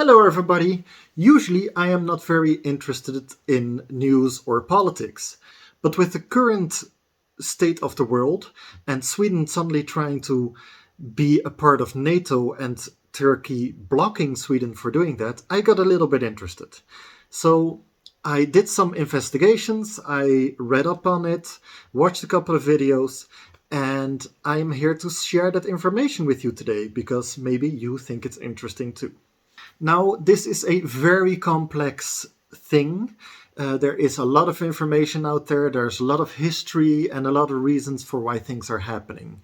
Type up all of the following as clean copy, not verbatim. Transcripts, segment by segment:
Hello everybody! Usually I am not very interested in news or politics, but with the current state of the world and Sweden suddenly trying to be a part of NATO and Turkey blocking Sweden for doing that, I got a little bit interested. So I did some investigations, I read up on it, watched a couple of videos, and I'm here to share that information with you today because maybe you think it's interesting too. Now, this is a very complex thing. There is a lot of information out there. There's a lot of history and a lot of reasons for why things are happening.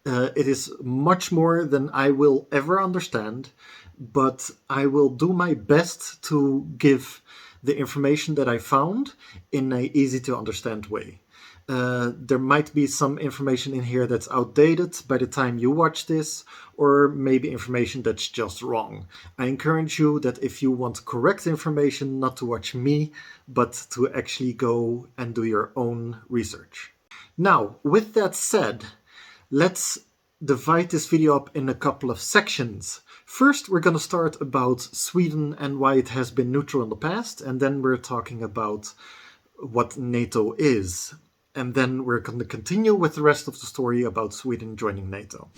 It is much more than I will ever understand, but I will do my best to give the information that I found in an easy to understand way. There might be some information in here that's outdated by the time you watch this, or maybe information that's just wrong. I encourage you that if you want correct information, not to watch me, but to actually go and do your own research. Now, with that said, let's divide this video up in a couple of sections. First, we're going to start about Sweden and why it has been neutral in the past, and then we're talking about what NATO is. And then we're going to continue with the rest of the story about Sweden joining NATO.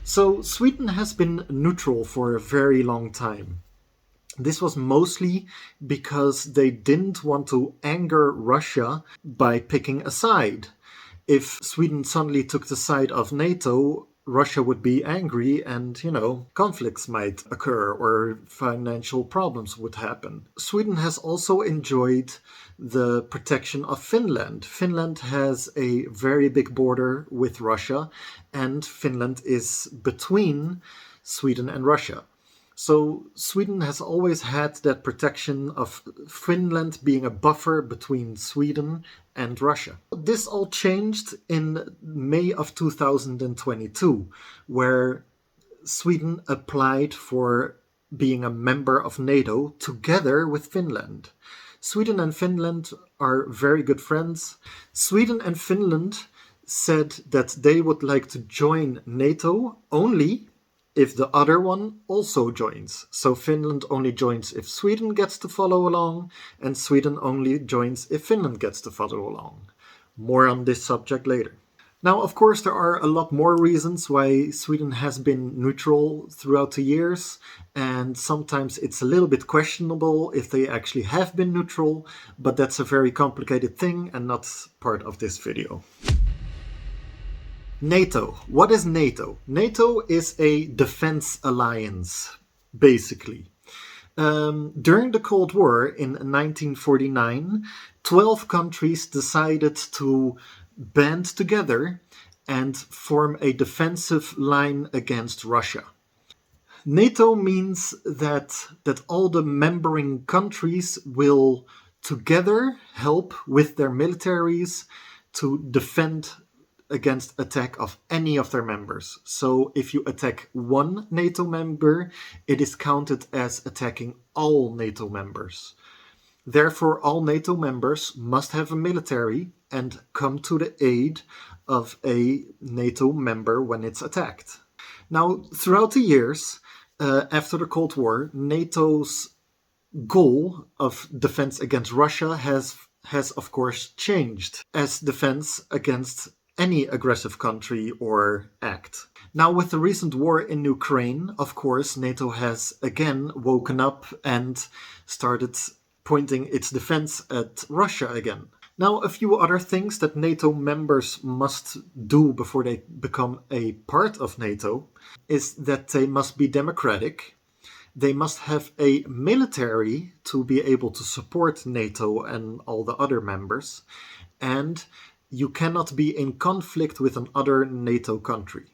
So Sweden has been neutral for a very long time. This was mostly because they didn't want to anger Russia by picking a side. If Sweden suddenly took the side of NATO, Russia would be angry and, conflicts might occur or financial problems would happen. Sweden has also enjoyed the protection of Finland. Finland has a very big border with Russia, and Finland is between Sweden and Russia. So Sweden has always had that protection of Finland being a buffer between Sweden and Russia. This all changed in May of 2022, where Sweden applied for being a member of NATO together with Finland. Sweden and Finland are very good friends. Sweden and Finland said that they would like to join NATO only if the other one also joins. So Finland only joins if Sweden gets to follow along, and Sweden only joins if Finland gets to follow along. More on this subject later. Now, of course, there are a lot more reasons why Sweden has been neutral throughout the years, and sometimes it's a little bit questionable if they actually have been neutral, but that's a very complicated thing and not part of this video. NATO. What is NATO? NATO is a defense alliance, basically. During the Cold War in 1949, 12 countries decided to band together and form a defensive line against Russia. NATO means that all the membering countries will together help with their militaries to defend against attack of any of their members. So if you attack one NATO member, it is counted as attacking all NATO members. Therefore, all NATO members must have a military and come to the aid of a NATO member when it's attacked. Now, throughout the years, after the Cold War, NATO's goal of defense against Russia has of course changed as defense against any aggressive country or act. Now, with the recent war in Ukraine, of course, NATO has again woken up and started pointing its defense at Russia again. Now, a few other things that NATO members must do before they become a part of NATO is that they must be democratic. They must have a military to be able to support NATO and all the other members. And you cannot be in conflict with another NATO country.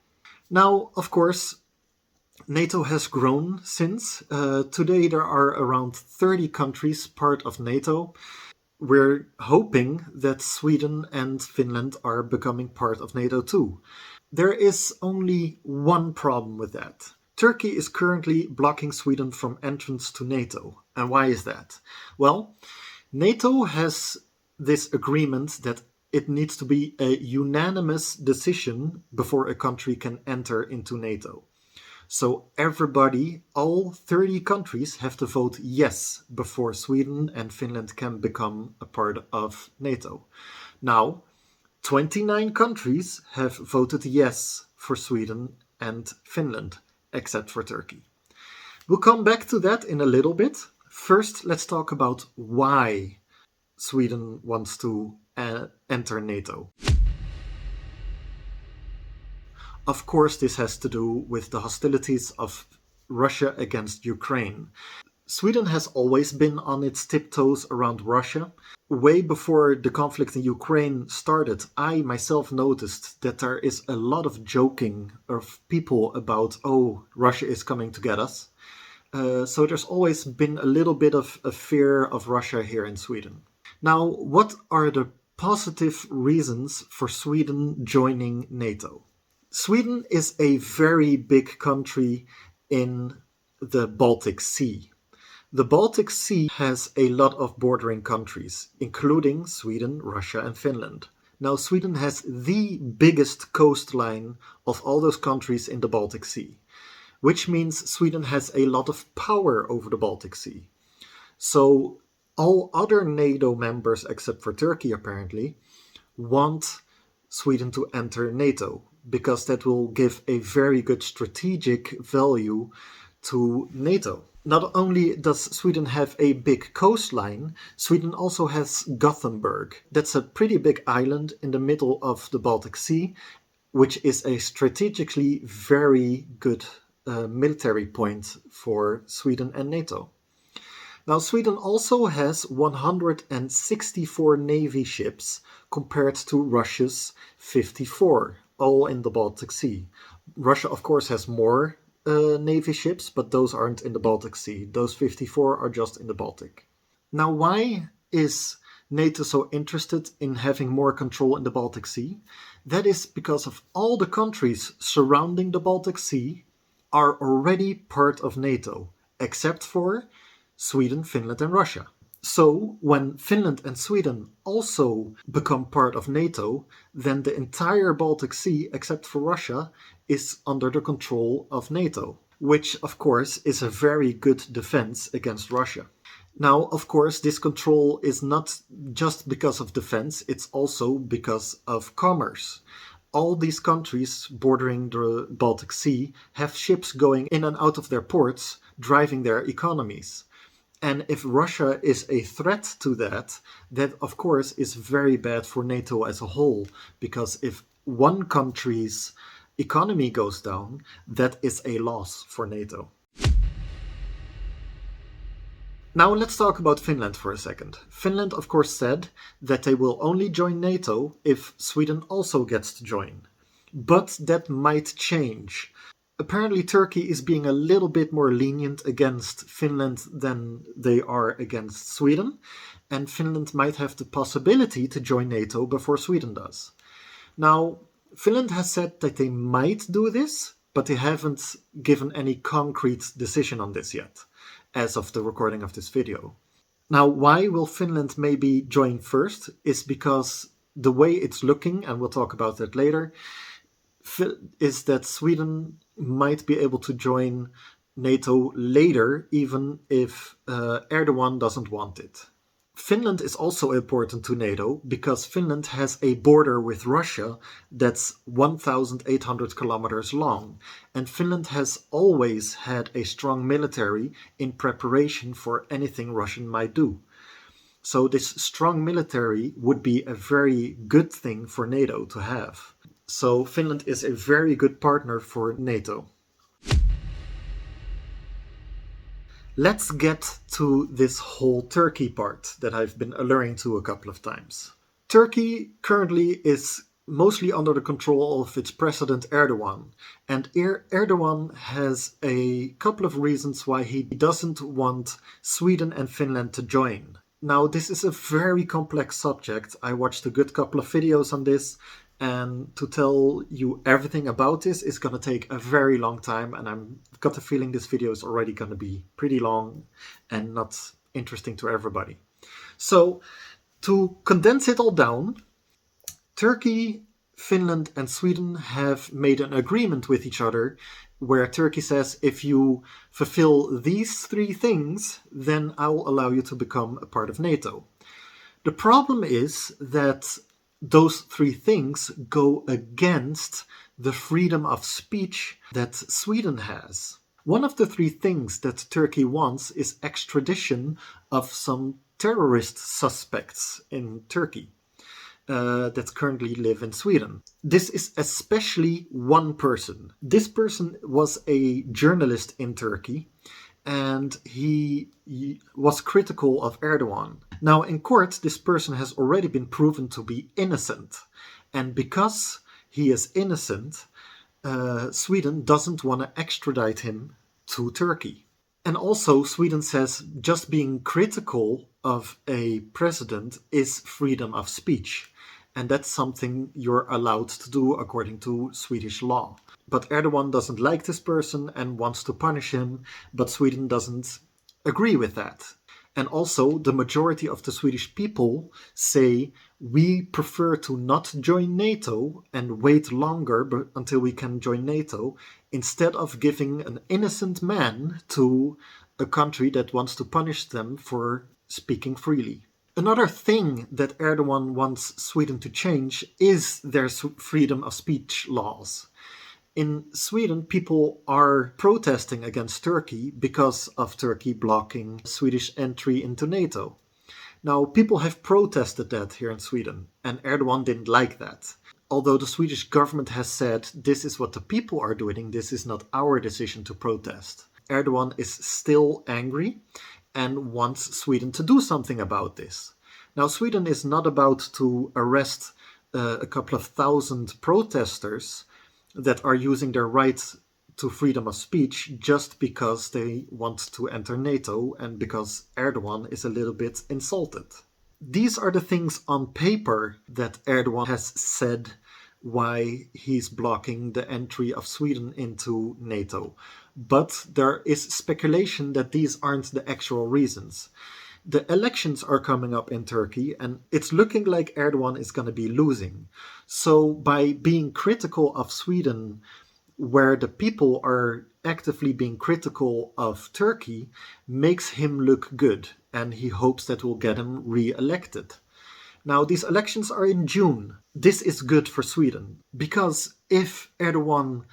Now, of course, NATO has grown since. Today there are around 30 countries part of NATO. We're hoping that Sweden and Finland are becoming part of NATO too. There is only one problem with that. Turkey is currently blocking Sweden from entrance to NATO. And why is that? Well, NATO has this agreement that it needs to be a unanimous decision before a country can enter into NATO. So everybody, all 30 countries, have to vote yes before Sweden and Finland can become a part of NATO. Now, 29 countries have voted yes for Sweden and Finland, except for Turkey. We'll come back to that in a little bit. First, let's talk about why Sweden wants to enter NATO. Of course, this has to do with the hostilities of Russia against Ukraine. Sweden has always been on its tiptoes around Russia. Way before the conflict in Ukraine started, I myself noticed that there is a lot of joking of people about, oh, Russia is coming to get us. So there's always been a little bit of a fear of Russia here in Sweden. Now, what are the positive reasons for Sweden joining NATO? Sweden is a very big country in the Baltic Sea. The Baltic Sea has a lot of bordering countries, including Sweden, Russia, and Finland. Now, Sweden has the biggest coastline of all those countries in the Baltic Sea, which means Sweden has a lot of power over the Baltic Sea. So, all other NATO members, except for Turkey apparently, want Sweden to enter NATO, because that will give a very good strategic value to NATO. Not only does Sweden have a big coastline, Sweden also has Gothenburg. That's a pretty big island in the middle of the Baltic Sea, which is a strategically very good military point for Sweden and NATO. Now, Sweden also has 164 Navy ships compared to Russia's 54, all in the Baltic Sea. Russia, of course, has more Navy ships, but those aren't in the Baltic Sea. Those 54 are just in the Baltic. Now, why is NATO so interested in having more control in the Baltic Sea? That is because of all the countries surrounding the Baltic Sea are already part of NATO, except for Sweden, Finland, and Russia. So, when Finland and Sweden also become part of NATO, then the entire Baltic Sea, except for Russia, is under the control of NATO, which, of course, is a very good defense against Russia. Now, of course, this control is not just because of defense, it's also because of commerce. All these countries bordering the Baltic Sea have ships going in and out of their ports, driving their economies. And if Russia is a threat to that, that of course is very bad for NATO as a whole, because if one country's economy goes down, that is a loss for NATO. Now let's talk about Finland for a second. Finland, of course, said that they will only join NATO if Sweden also gets to join. But that might change. Apparently, Turkey is being a little bit more lenient against Finland than they are against Sweden, and Finland might have the possibility to join NATO before Sweden does. Now, Finland has said that they might do this, but they haven't given any concrete decision on this yet, as of the recording of this video. Now, why will Finland maybe join first is because the way it's looking, and we'll talk about that later, is that Sweden might be able to join NATO later, even if Erdogan doesn't want it. Finland is also important to NATO because Finland has a border with Russia that's 1,800 kilometers long, and Finland has always had a strong military in preparation for anything Russian might do. So this strong military would be a very good thing for NATO to have. So Finland is a very good partner for NATO. Let's get to this whole Turkey part that I've been alluring to a couple of times. Turkey currently is mostly under the control of its president Erdogan, and Erdogan has a couple of reasons why he doesn't want Sweden and Finland to join. Now, this is a very complex subject. I watched a good couple of videos on this, and to tell you everything about this is going to take a very long time, and I've got the feeling this video is already going to be pretty long and not interesting to everybody. So, to condense it all down, Turkey Finland and Sweden have made an agreement with each other where Turkey says, if you fulfill these three things, then I will allow you to become a part of NATO. The problem is that those three things go against the freedom of speech that Sweden has. One of the three things that Turkey wants is extradition of some terrorist suspects in Turkey that currently live in Sweden. This is especially one person. This person was a journalist in Turkey, and he was critical of Erdogan. Now, in court, this person has already been proven to be innocent. And because he is innocent, Sweden doesn't want to extradite him to Turkey. And also, Sweden says just being critical of a president is freedom of speech. And that's something you're allowed to do according to Swedish law. But Erdogan doesn't like this person and wants to punish him, but Sweden doesn't agree with that. And also, the majority of the Swedish people say we prefer to not join NATO and wait longer until we can join NATO, instead of giving an innocent man to a country that wants to punish them for speaking freely. Another thing that Erdogan wants Sweden to change is their freedom of speech laws. In Sweden, people are protesting against Turkey because of Turkey blocking Swedish entry into NATO. Now, people have protested that here in Sweden, and Erdogan didn't like that. Although the Swedish government has said, this is what the people are doing, this is not our decision to protest. Erdogan is still angry and wants Sweden to do something about this. Now, Sweden is not about to arrest a couple of thousand protesters that are using their right to freedom of speech just because they want to enter NATO and because Erdogan is a little bit insulted. These are the things on paper that Erdogan has said why he's blocking the entry of Sweden into NATO. But there is speculation that these aren't the actual reasons. The elections are coming up in Turkey, and it's looking like Erdogan is going to be losing. So by being critical of Sweden, where the people are actively being critical of Turkey, makes him look good, and he hopes that will get him re-elected. Now, these elections are in June. This is good for Sweden, because if Erdogan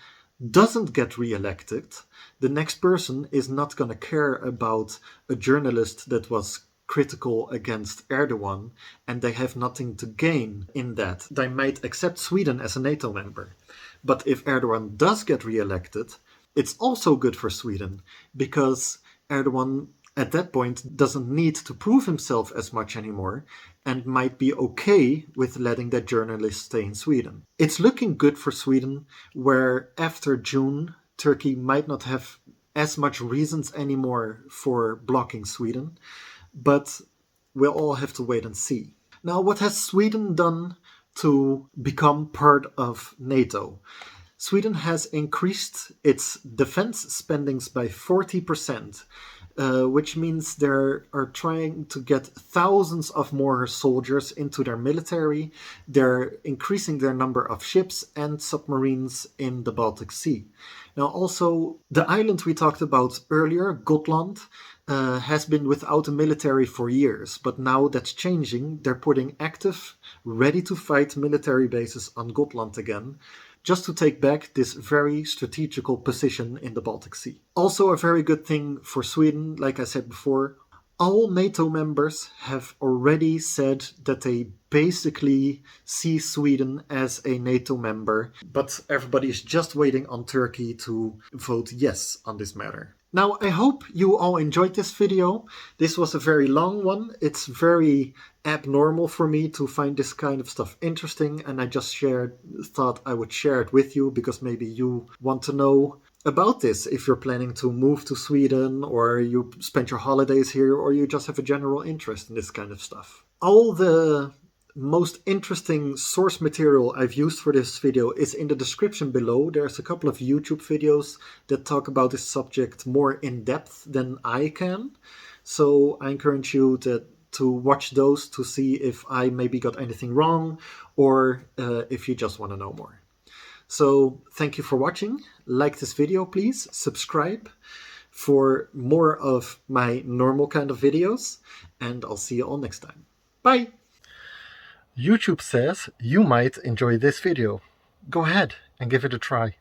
doesn't get re-elected, the next person is not going to care about a journalist that was critical against Erdogan, and they have nothing to gain in that. They might accept Sweden as a NATO member. But if Erdogan does get re-elected, it's also good for Sweden, because Erdogan at that point doesn't need to prove himself as much anymore and might be okay with letting that journalist stay in Sweden. It's looking good for Sweden, where after June, Turkey might not have as much reasons anymore for blocking Sweden, but we'll all have to wait and see. Now, what has Sweden done to become part of NATO? Sweden has increased its defense spendings by 40%, which means they are trying to get thousands of more soldiers into their military. They're increasing their number of ships and submarines in the Baltic Sea. Now, also, the island we talked about earlier, Gotland, has been without a military for years, but now that's changing. They're putting active, ready-to-fight military bases on Gotland again, just to take back this very strategical position in the Baltic Sea. Also a very good thing for Sweden, like I said before, all NATO members have already said that they basically see Sweden as a NATO member, but everybody is just waiting on Turkey to vote yes on this matter. Now, I hope you all enjoyed this video. This was a very long one. It's very abnormal for me to find this kind of stuff interesting, and I just thought I would share it with you because maybe you want to know about this if you're planning to move to Sweden, or you spend your holidays here, or you just have a general interest in this kind of stuff. All the most interesting source material I've used for this video is in the description below. There's a couple of YouTube videos that talk about this subject more in depth than I can. So I encourage you to to watch those to see if I maybe got anything wrong, or if you just want to know more. So thank you for watching. Like this video, please. Subscribe for more of my normal kind of videos, and I'll see you all next time. Bye! YouTube says you might enjoy this video. Go ahead and give it a try.